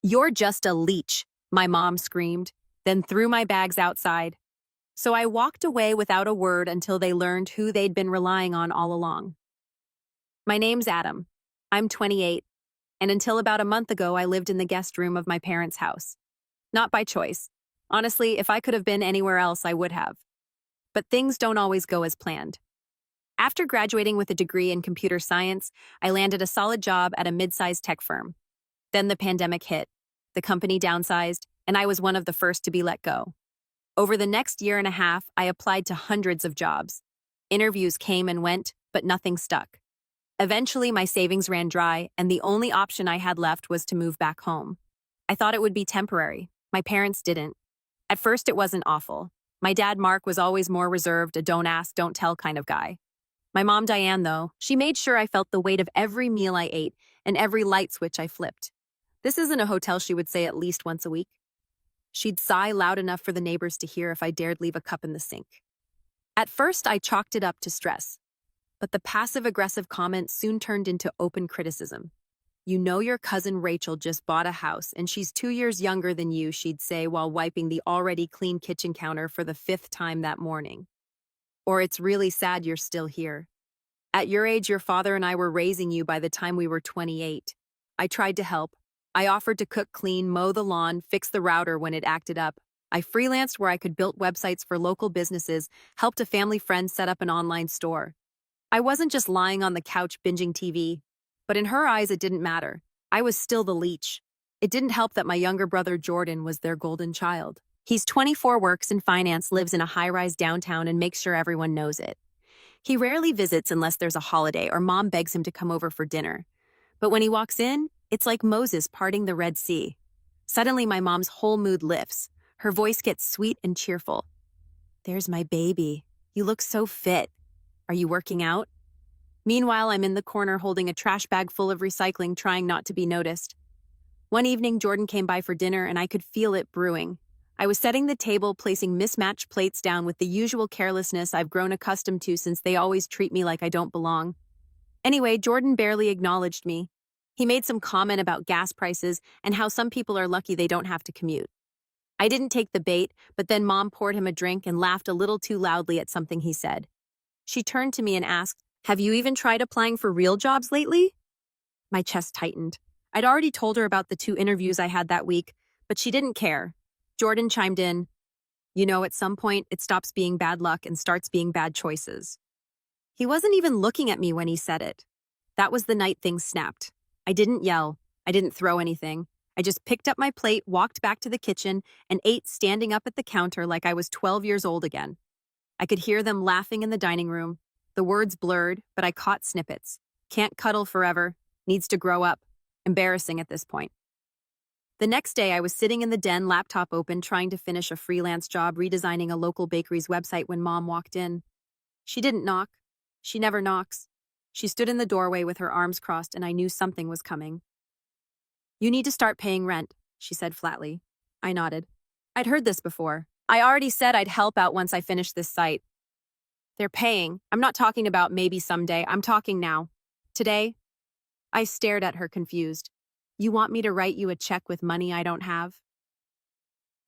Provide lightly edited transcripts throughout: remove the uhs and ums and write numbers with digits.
"You're just a leech," my mom screamed, then threw my bags outside. So I walked away without a word until they learned who they'd been relying on all along. My name's Adam. I'm 28, and until about a month ago, I lived in the guest room of my parents' house. Not by choice. Honestly, if I could have been anywhere else, I would have. But things don't always go as planned. After graduating with a degree in computer science, I landed a solid job at a mid-sized tech firm. Then the pandemic hit. The company downsized, and I was one of the first to be let go. Over the next year and a half, I applied to hundreds of jobs. Interviews came and went, but nothing stuck. Eventually, my savings ran dry, and the only option I had left was to move back home. I thought it would be temporary. My parents didn't. At first, it wasn't awful. My dad, Mark, was always more reserved, a don't ask, don't tell kind of guy. My mom, Diane, though, she made sure I felt the weight of every meal I ate and every light switch I flipped. This isn't a hotel, she would say at least once a week. She'd sigh loud enough for the neighbors to hear if I dared leave a cup in the sink. At first, I chalked it up to stress. But the passive-aggressive comments soon turned into open criticism. "You know your cousin Rachel just bought a house, and she's 2 years younger than you," she'd say while wiping the already clean kitchen counter for the 5th time that morning. Or, "It's really sad you're still here. At your age, your father and I were raising you by the time we were 28. I tried to help. I offered to cook, clean, mow the lawn, fix the router when it acted up. I freelanced where I could build websites for local businesses, helped a family friend set up an online store. I wasn't just lying on the couch binging TV, but in her eyes it didn't matter. I was still the leech. It didn't help that my younger brother Jordan was their golden child. He's 24, works in finance, lives in a high-rise downtown, and makes sure everyone knows it. He rarely visits unless there's a holiday or mom begs him to come over for dinner. But when he walks in, it's like Moses parting the Red Sea. Suddenly my mom's whole mood lifts. Her voice gets sweet and cheerful. "There's my baby. You look so fit. Are you working out?" Meanwhile, I'm in the corner holding a trash bag full of recycling, trying not to be noticed. One evening, Jordan came by for dinner, and I could feel it brewing. I was setting the table, placing mismatched plates down with the usual carelessness I've grown accustomed to since they always treat me like I don't belong. Anyway, Jordan barely acknowledged me. He made some comment about gas prices and how some people are lucky they don't have to commute. I didn't take the bait, but then Mom poured him a drink and laughed a little too loudly at something he said. She turned to me and asked, "Have you even tried applying for real jobs lately?" My chest tightened. I'd already told her about the 2 interviews I had that week, but she didn't care. Jordan chimed in, "You know, at some point, it stops being bad luck and starts being bad choices." He wasn't even looking at me when he said it. That was the night things snapped. I didn't yell. I didn't throw anything. I just picked up my plate, walked back to the kitchen, and ate standing up at the counter like I was 12 years old again. I could hear them laughing in the dining room. The words blurred, but I caught snippets. Can't cuddle forever. Needs to grow up. Embarrassing at this point. The next day, I was sitting in the den, laptop open, trying to finish a freelance job redesigning a local bakery's website when Mom walked in. She didn't knock. She never knocks. She stood in the doorway with her arms crossed, and I knew something was coming. "You need to start paying rent," she said flatly. I nodded. I'd heard this before. I already said I'd help out once I finished this site. "They're paying. I'm not talking about maybe someday. I'm talking now. Today?" I stared at her, confused. "You want me to write you a check with money I don't have?"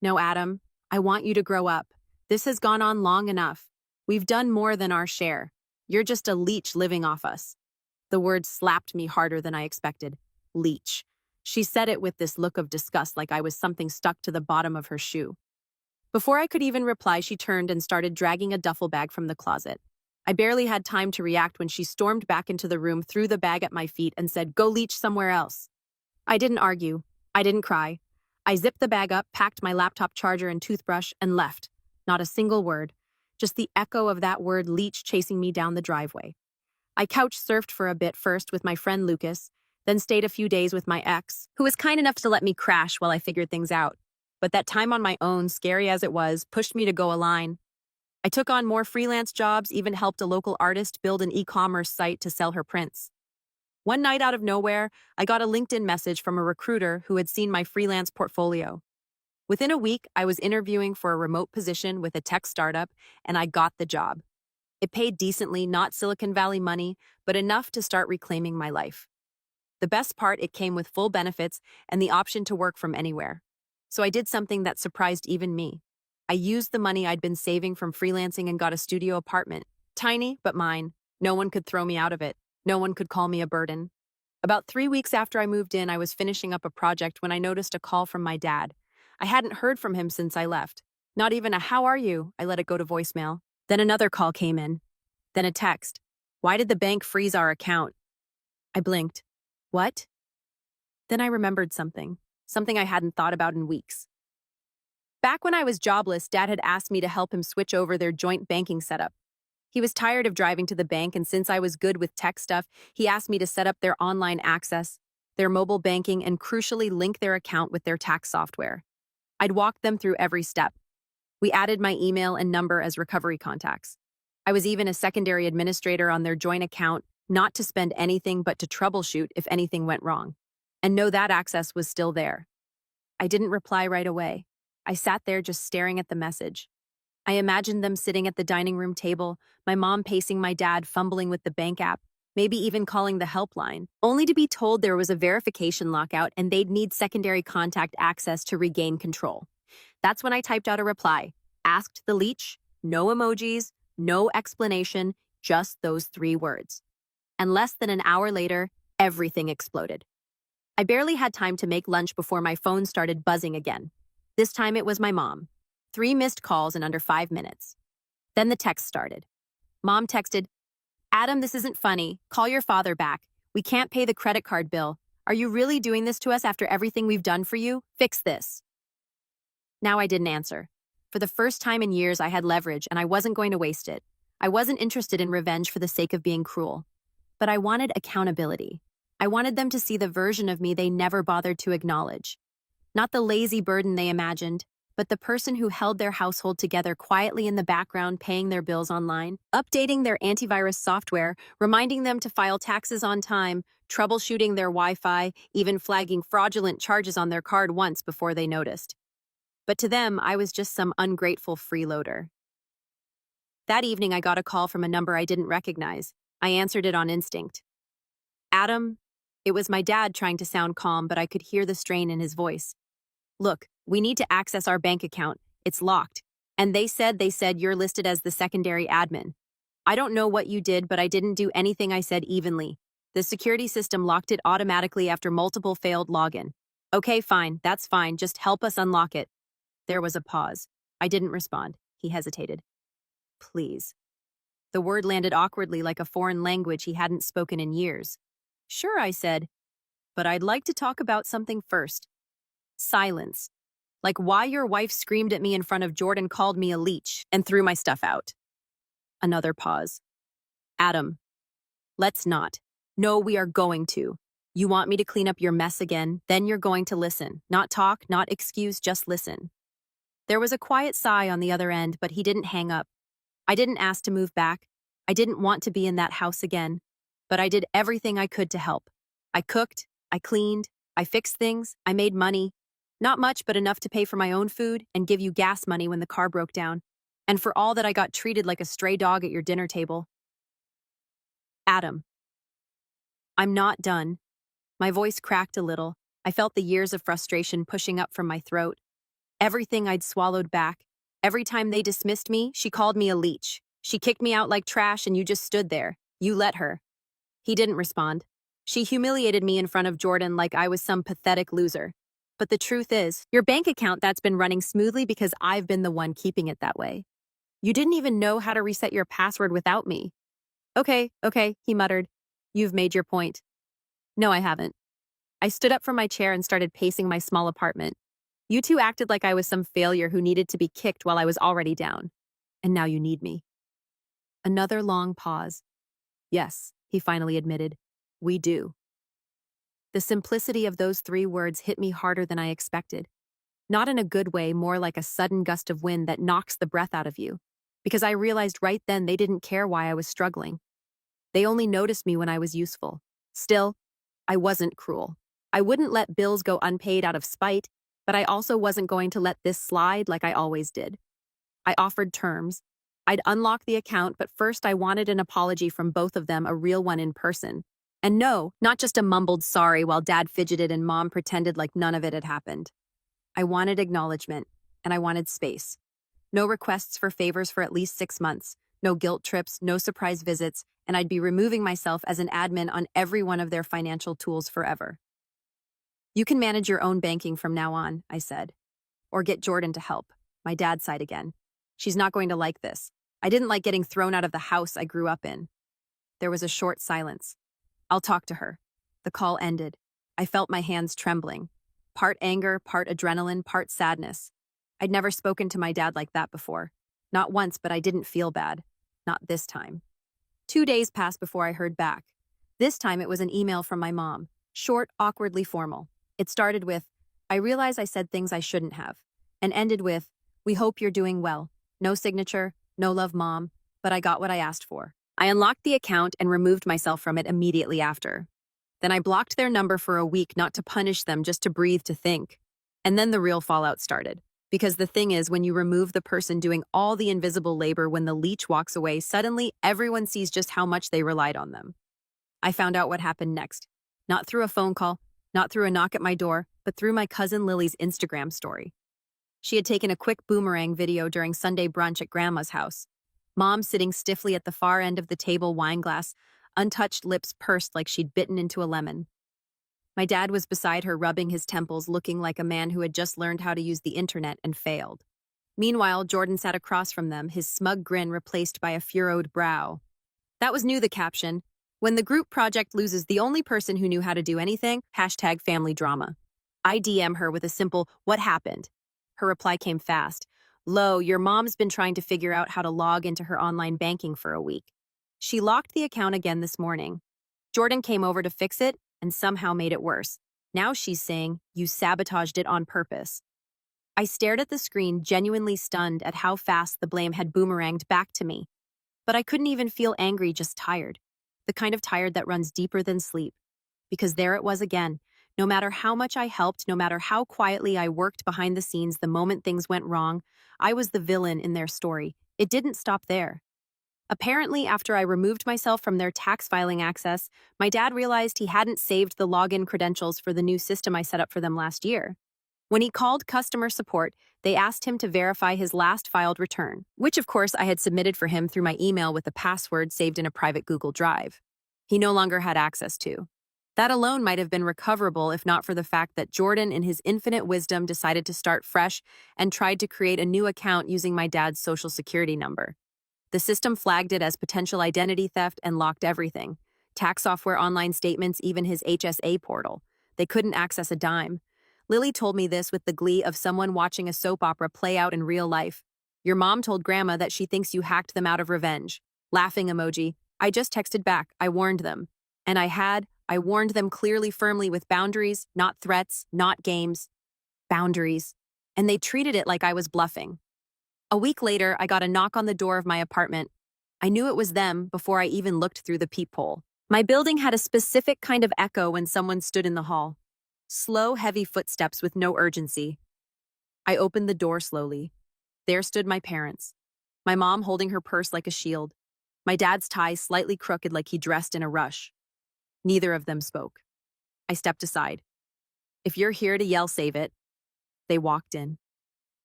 "No, Adam. I want you to grow up. This has gone on long enough. We've done more than our share. You're just a leech living off us." The word slapped me harder than I expected. Leech. She said it with this look of disgust, like I was something stuck to the bottom of her shoe. Before I could even reply, she turned and started dragging a duffel bag from the closet. I barely had time to react when she stormed back into the room, threw the bag at my feet, and said, "Go leech somewhere else." I didn't argue. I didn't cry. I zipped the bag up, packed my laptop charger and toothbrush, and left. Not a single word. Just the echo of that word leech chasing me down the driveway. I couch surfed for a bit first with my friend Lucas, then stayed a few days with my ex, who was kind enough to let me crash while I figured things out. But that time on my own, scary as it was, pushed me to go a line. I took on more freelance jobs, even helped a local artist build an e-commerce site to sell her prints. One night out of nowhere, I got a LinkedIn message from a recruiter who had seen my freelance portfolio. Within a week, I was interviewing for a remote position with a tech startup, and I got the job. It paid decently, not Silicon Valley money, but enough to start reclaiming my life. The best part, it came with full benefits and the option to work from anywhere. So I did something that surprised even me. I used the money I'd been saving from freelancing and got a studio apartment. Tiny, but mine. No one could throw me out of it. No one could call me a burden. About 3 weeks after I moved in, I was finishing up a project when I noticed a call from my dad. I hadn't heard from him since I left. Not even a "how are you?" I let it go to voicemail. Then another call came in. Then a text. "Why did the bank freeze our account?" I blinked. What? Then I remembered something. Something I hadn't thought about in weeks. Back when I was jobless, Dad had asked me to help him switch over their joint banking setup. He was tired of driving to the bank, and since I was good with tech stuff, he asked me to set up their online access, their mobile banking, and crucially link their account with their tax software. I'd walk them through every step. We added my email and number as recovery contacts. I was even a secondary administrator on their joint account, not to spend anything but to troubleshoot if anything went wrong. And know that access was still there. I didn't reply right away. I sat there just staring at the message. I imagined them sitting at the dining room table, my mom pacing my dad, fumbling with the bank app, maybe even calling the helpline, only to be told there was a verification lockout and they'd need secondary contact access to regain control. That's when I typed out a reply, asked the Leech, no emojis, no explanation, just those 3 words. And less than an hour later, everything exploded. I barely had time to make lunch before my phone started buzzing again. This time it was my mom. 3 missed calls in under 5 minutes. Then the text started. Mom texted, "Adam, this isn't funny. Call your father back. We can't pay the credit card bill. Are you really doing this to us after everything we've done for you? Fix this." Now I didn't answer. For the first time in years, I had leverage and I wasn't going to waste it. I wasn't interested in revenge for the sake of being cruel. But I wanted accountability. I wanted them to see the version of me they never bothered to acknowledge. Not the lazy burden they imagined, but the person who held their household together quietly in the background, paying their bills online, updating their antivirus software, reminding them to file taxes on time, troubleshooting their Wi-Fi, even flagging fraudulent charges on their card once before they noticed. But to them, I was just some ungrateful freeloader. That evening, I got a call from a number I didn't recognize. I answered it on instinct. "Adam?" It was my dad trying to sound calm, but I could hear the strain in his voice. "Look, we need to access our bank account. It's locked. And they said you're listed as the secondary admin. I don't know what you did, but I didn't do anything I said evenly. The security system locked it automatically after multiple failed login. Okay, fine, that's fine. Just help us unlock it." There was a pause. I didn't respond. He hesitated. "Please." The word landed awkwardly like a foreign language he hadn't spoken in years. "Sure," I said, "but I'd like to talk about something first." Silence. Like why your wife screamed at me in front of Jordan, called me a leech, and threw my stuff out. Another pause. "Adam, let's not. No, we are going to. You want me to clean up your mess again, then you're going to listen. Not talk, not excuse, just listen." There was a quiet sigh on the other end, but he didn't hang up. I didn't ask to move back. I didn't want to be in that house again. But I did everything I could to help. I cooked, I cleaned, I fixed things, I made money. Not much, but enough to pay for my own food and give you gas money when the car broke down. And for all that, I got treated like a stray dog at your dinner table. "Adam, I'm not done." My voice cracked a little. I felt the years of frustration pushing up from my throat. Everything I'd swallowed back. Every time they dismissed me, she called me a leech. She kicked me out like trash and you just stood there. You let her. He didn't respond. She humiliated me in front of Jordan like I was some pathetic loser. But the truth is, your bank account that's been running smoothly because I've been the one keeping it that way. You didn't even know how to reset your password without me. Okay, he muttered. "You've made your point." No, I haven't. I stood up from my chair and started pacing my small apartment. You two acted like I was some failure who needed to be kicked while I was already down. And now you need me. Another long pause. "Yes," he finally admitted. "We do." The simplicity of those 3 words hit me harder than I expected. Not in a good way, more like a sudden gust of wind that knocks the breath out of you. Because I realized right then they didn't care why I was struggling. They only noticed me when I was useful. Still, I wasn't cruel. I wouldn't let bills go unpaid out of spite, but I also wasn't going to let this slide like I always did. I offered terms. I'd unlock the account, but first I wanted an apology from both of them, a real one in person. And no, not just a mumbled sorry while Dad fidgeted and Mom pretended like none of it had happened. I wanted acknowledgement, and I wanted space. No requests for favors for at least 6 months, no guilt trips, no surprise visits, and I'd be removing myself as an admin on every one of their financial tools forever. You can manage your own banking from now on, I said. Or get Jordan to help. My dad sighed again. She's not going to like this. I didn't like getting thrown out of the house I grew up in. There was a short silence. I'll talk to her. The call ended. I felt my hands trembling. Part anger, part adrenaline, part sadness. I'd never spoken to my dad like that before. Not once, but I didn't feel bad. Not this time. 2 days passed before I heard back. This time it was an email from my mom. Short, awkwardly formal. It started with, I realize I said things I shouldn't have. And ended with, we hope you're doing well. No signature, no love mom, but I got what I asked for. I unlocked the account and removed myself from it immediately after. Then I blocked their number for a week, not to punish them, just to breathe, to think. And then the real fallout started. Because the thing is, when you remove the person doing all the invisible labor, when the leech walks away, suddenly everyone sees just how much they relied on them. I found out what happened next. Not through a phone call, not through a knock at my door, but through my cousin Lily's Instagram story. She had taken a quick boomerang video during Sunday brunch at Grandma's house. Mom sitting stiffly at the far end of the table, wine glass, untouched lips pursed like she'd bitten into a lemon. My dad was beside her, rubbing his temples, looking like a man who had just learned how to use the internet and failed. Meanwhile, Jordan sat across from them, his smug grin replaced by a furrowed brow. That was new, the caption. When the group project loses the only person who knew how to do anything, #family drama. I DM her with a simple, what happened? Her reply came fast. Lo, your mom's been trying to figure out how to log into her online banking for a week. She locked the account again this morning. Jordan came over to fix it and somehow made it worse. Now she's saying, you sabotaged it on purpose. I stared at the screen, genuinely stunned at how fast the blame had boomeranged back to me. But I couldn't even feel angry, just tired. The kind of tired that runs deeper than sleep. Because there it was again. No matter how much I helped, no matter how quietly I worked behind the scenes, the moment things went wrong, I was the villain in their story. It didn't stop there. Apparently, after I removed myself from their tax filing access, my dad realized he hadn't saved the login credentials for the new system I set up for them last year. When he called customer support, they asked him to verify his last filed return, which of course I had submitted for him through my email with the password saved in a private Google Drive. He no longer had access to. That alone might have been recoverable if not for the fact that Jordan, in his infinite wisdom, decided to start fresh and tried to create a new account using my dad's social security number. The system flagged it as potential identity theft and locked everything. Tax software, online statements, even his HSA portal. They couldn't access a dime. Lily told me this with the glee of someone watching a soap opera play out in real life. Your mom told Grandma that she thinks you hacked them out of revenge. Laughing emoji. I just texted back. I warned them. And I warned them clearly, firmly, with boundaries, not threats, not games. Boundaries. And they treated it like I was bluffing. A week later, I got a knock on the door of my apartment. I knew it was them before I even looked through the peephole. My building had a specific kind of echo when someone stood in the hall. Slow, heavy footsteps with no urgency. I opened the door slowly. There stood my parents. My mom holding her purse like a shield. My dad's tie slightly crooked like he dressed in a rush. Neither of them spoke. I stepped aside. If you're here to yell, save it. They walked in.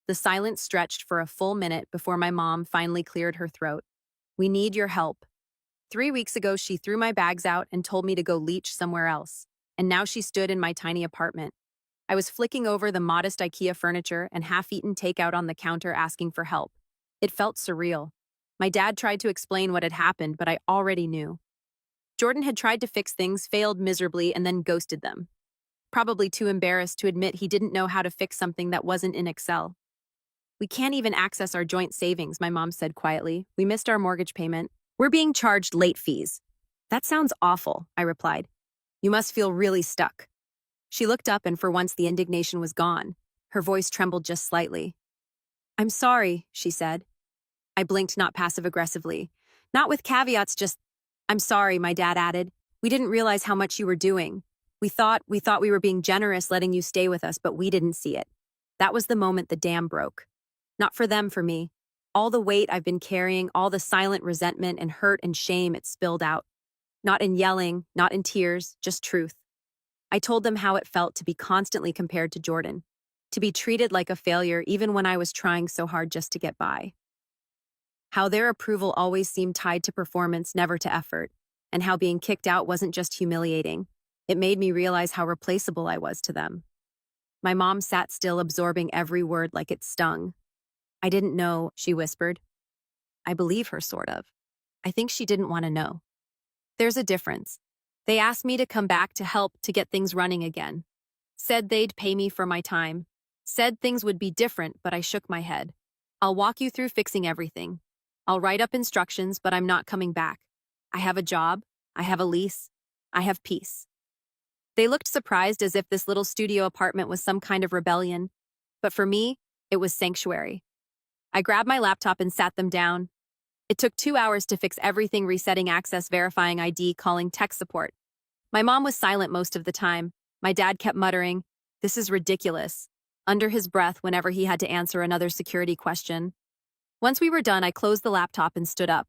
The silence stretched for a full minute before my mom finally cleared her throat. We need your help. 3 weeks ago, she threw my bags out and told me to go leech somewhere else. And now she stood in my tiny apartment. I was flicking over the modest IKEA furniture and half-eaten takeout on the counter asking for help. It felt surreal. My dad tried to explain what had happened, but I already knew. Jordan had tried to fix things, failed miserably, and then ghosted them. Probably too embarrassed to admit he didn't know how to fix something that wasn't in Excel. We can't even access our joint savings, my mom said quietly. We missed our mortgage payment. We're being charged late fees. That sounds awful, I replied. You must feel really stuck. She looked up and for once the indignation was gone. Her voice trembled just slightly. I'm sorry, she said. I blinked, not passive-aggressively. Not with caveats, just, I'm sorry, my dad added. We didn't realize how much you were doing. We thought we were being generous letting you stay with us, but we didn't see it. That was the moment the dam broke. Not for them, for me. All the weight I've been carrying, all the silent resentment and hurt and shame, it spilled out. Not in yelling, not in tears, just truth. I told them how it felt to be constantly compared to Jordan, to be treated like a failure even when I was trying so hard just to get by. How their approval always seemed tied to performance, never to effort, and how being kicked out wasn't just humiliating. It made me realize how replaceable I was to them. My mom sat still, absorbing every word like it stung. I didn't know, she whispered. I believe her, sort of. I think she didn't want to know. There's a difference. They asked me to come back to help to get things running again. Said they'd pay me for my time. Said things would be different, but I shook my head. I'll walk you through fixing everything. I'll write up instructions, but I'm not coming back. I have a job. I have a lease. I have peace. They looked surprised, as if this little studio apartment was some kind of rebellion. But for me, it was sanctuary. I grabbed my laptop and sat them down. It took 2 hours to fix everything: resetting access, verifying ID, calling tech support. My mom was silent most of the time. My dad kept muttering, "This is ridiculous," under his breath whenever he had to answer another security question. Once we were done, I closed the laptop and stood up.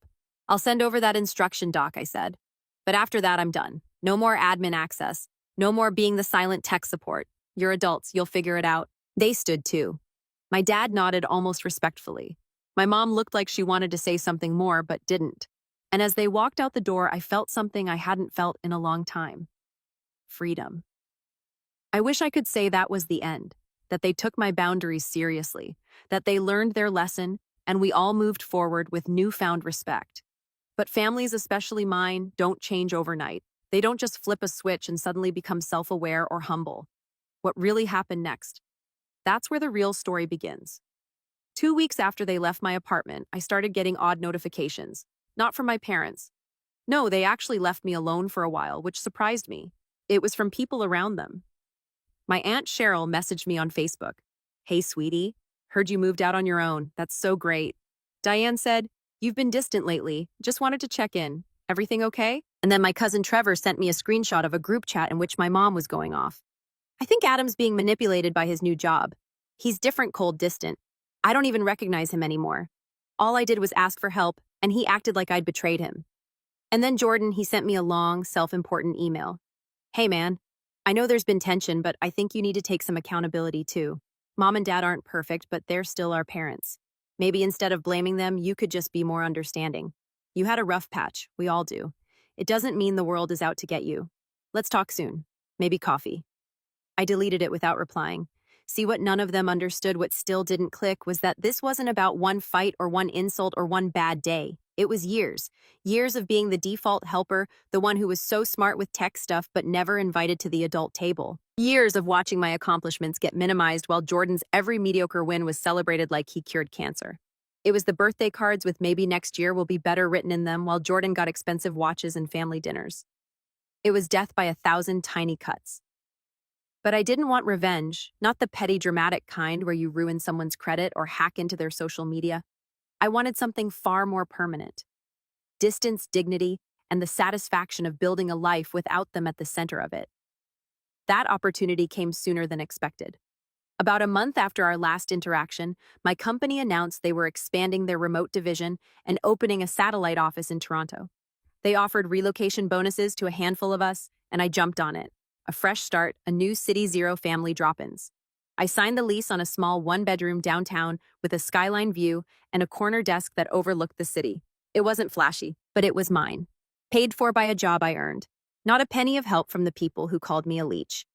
"I'll send over that instruction doc," I said. "But after that, I'm done. No more admin access. No more being the silent tech support. You're adults, you'll figure it out." They stood too. My dad nodded almost respectfully. My mom looked like she wanted to say something more, but didn't. And as they walked out the door, I felt something I hadn't felt in a long time. Freedom. I wish I could say that was the end, that they took my boundaries seriously, that they learned their lesson, and we all moved forward with newfound respect. But families, especially mine, don't change overnight. They don't just flip a switch and suddenly become self-aware or humble. What really happened next? That's where the real story begins. 2 weeks after they left my apartment, I started getting odd notifications. Not from my parents. No, they actually left me alone for a while, which surprised me. It was from people around them. My Aunt Cheryl messaged me on Facebook. "Hey, sweetie, heard you moved out on your own. That's so great." Diane said, "You've been distant lately. Just wanted to check in. Everything okay?" And then my cousin Trevor sent me a screenshot of a group chat in which my mom was going off. I think Adam's being manipulated by his new job. He's different, cold, distant. I don't even recognize him anymore. All I did was ask for help, and he acted like I'd betrayed him. And then Jordan, he sent me a long, self-important email. "Hey man, I know there's been tension, but I think you need to take some accountability too. Mom and Dad aren't perfect, but they're still our parents. Maybe instead of blaming them, you could just be more understanding. You had a rough patch, we all do. It doesn't mean the world is out to get you. Let's talk soon. Maybe coffee." I deleted it without replying. See, what none of them understood, what still didn't click, was that this wasn't about one fight or one insult or one bad day. It was years. Years of being the default helper, the one who was so smart with tech stuff but never invited to the adult table. Years of watching my accomplishments get minimized while Jordan's every mediocre win was celebrated like he cured cancer. It was the birthday cards with "maybe next year will be better" written in them, while Jordan got expensive watches and family dinners. It was death by 1,000 tiny cuts. But I didn't want revenge, not the petty, dramatic kind where you ruin someone's credit or hack into their social media. I wanted something far more permanent. Distance, dignity, and the satisfaction of building a life without them at the center of it. That opportunity came sooner than expected. About a month after our last interaction, my company announced they were expanding their remote division and opening a satellite office in Toronto. They offered relocation bonuses to a handful of us, and I jumped on it. A fresh start, a new City Zero family drop-ins. I signed the lease on a small one-bedroom downtown with a skyline view and a corner desk that overlooked the city. It wasn't flashy, but it was mine. Paid for by a job I earned. Not a penny of help from the people who called me a leech.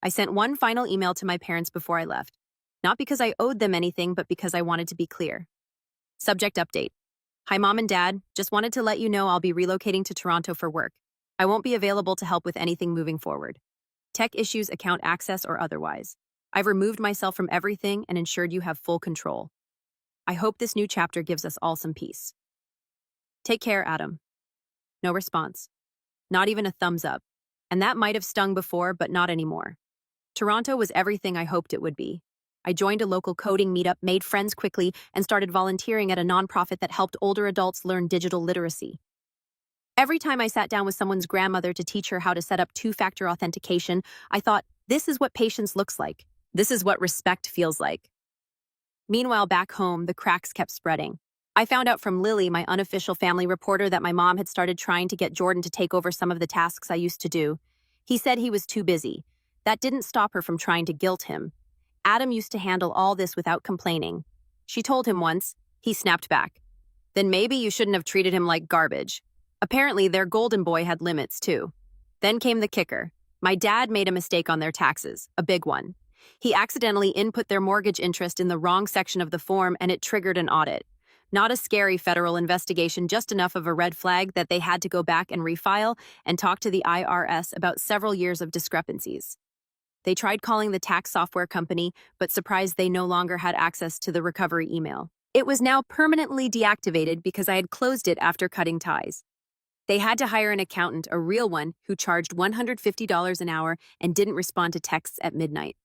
I sent one final email to my parents before I left. Not because I owed them anything, but because I wanted to be clear. Subject update. Hi, Mom and Dad. Just wanted to let you know I'll be relocating to Toronto for work. I won't be available to help with anything moving forward. Tech issues, account access, or otherwise. I've removed myself from everything and ensured you have full control. I hope this new chapter gives us all some peace. Take care, Adam. No response. Not even a thumbs up. And that might have stung before, but not anymore. Toronto was everything I hoped it would be. I joined a local coding meetup, made friends quickly, and started volunteering at a nonprofit that helped older adults learn digital literacy. Every time I sat down with someone's grandmother to teach her how to set up two-factor authentication, I thought, this is what patience looks like. This is what respect feels like. Meanwhile, back home, the cracks kept spreading. I found out from Lily, my unofficial family reporter, that my mom had started trying to get Jordan to take over some of the tasks I used to do. He said he was too busy. That didn't stop her from trying to guilt him. Adam used to handle all this without complaining. She told him once. He snapped back. Then maybe you shouldn't have treated him like garbage. Apparently, their golden boy had limits, too. Then came the kicker. My dad made a mistake on their taxes, a big one. He accidentally input their mortgage interest in the wrong section of the form, and it triggered an audit. Not a scary federal investigation, just enough of a red flag that they had to go back and refile and talk to the IRS about several years of discrepancies. They tried calling the tax software company, but surprised they no longer had access to the recovery email. It was now permanently deactivated because I had closed it after cutting ties. They had to hire an accountant, a real one, who charged $150 an hour and didn't respond to texts at midnight.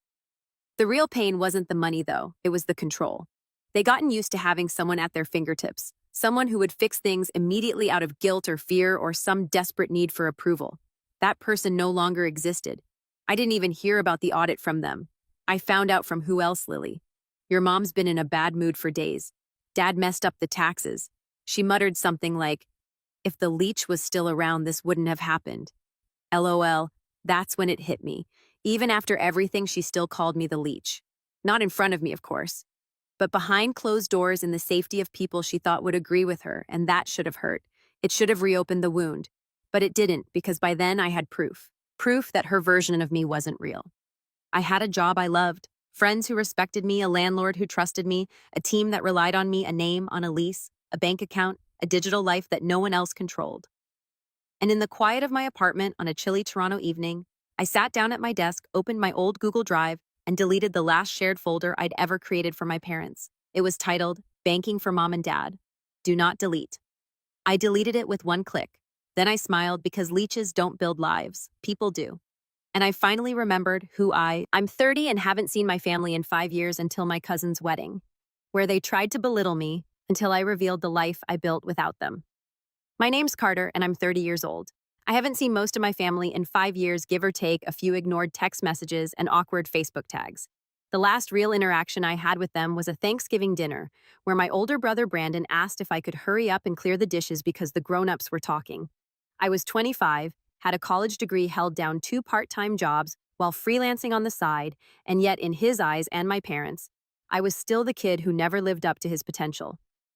The real pain wasn't the money, though. It was the control. They gotten used to having someone at their fingertips, someone who would fix things immediately out of guilt or fear or some desperate need for approval. That person no longer existed. I didn't even hear about the audit from them. I found out from who else, Lily? Your mom's been in a bad mood for days. Dad messed up the taxes. She muttered something like, "If the Leech was still around, this wouldn't have happened." LOL, that's when it hit me. Even after everything, she still called me the Leech. Not in front of me, of course, but behind closed doors in the safety of people she thought would agree with her, and that should have hurt. It should have reopened the wound. But it didn't, because by then I had proof. Proof that her version of me wasn't real. I had a job I loved, friends who respected me, a landlord who trusted me, a team that relied on me, a name on a lease, a bank account, a digital life that no one else controlled. And in the quiet of my apartment on a chilly Toronto evening, I sat down at my desk, opened my old Google Drive, and deleted the last shared folder I'd ever created for my parents. It was titled, Banking for Mom and Dad. Do not delete. I deleted it with one click. Then I smiled because leeches don't build lives. People do. And I finally remembered who I'm 30 and haven't seen my family in 5 years until my cousin's wedding, where they tried to belittle me until I revealed the life I built without them. My name's Carter, and I'm 30 years old. I haven't seen most of my family in 5 years, give or take a few ignored text messages and awkward Facebook tags. The last real interaction I had with them was a Thanksgiving dinner, where my older brother Brandon asked if I could hurry up and clear the dishes because the grown-ups were talking. I was 25, had a college degree, held down 2 part-time jobs while freelancing on the side, and yet in his eyes and my parents, I was still the kid who never lived up to his potential.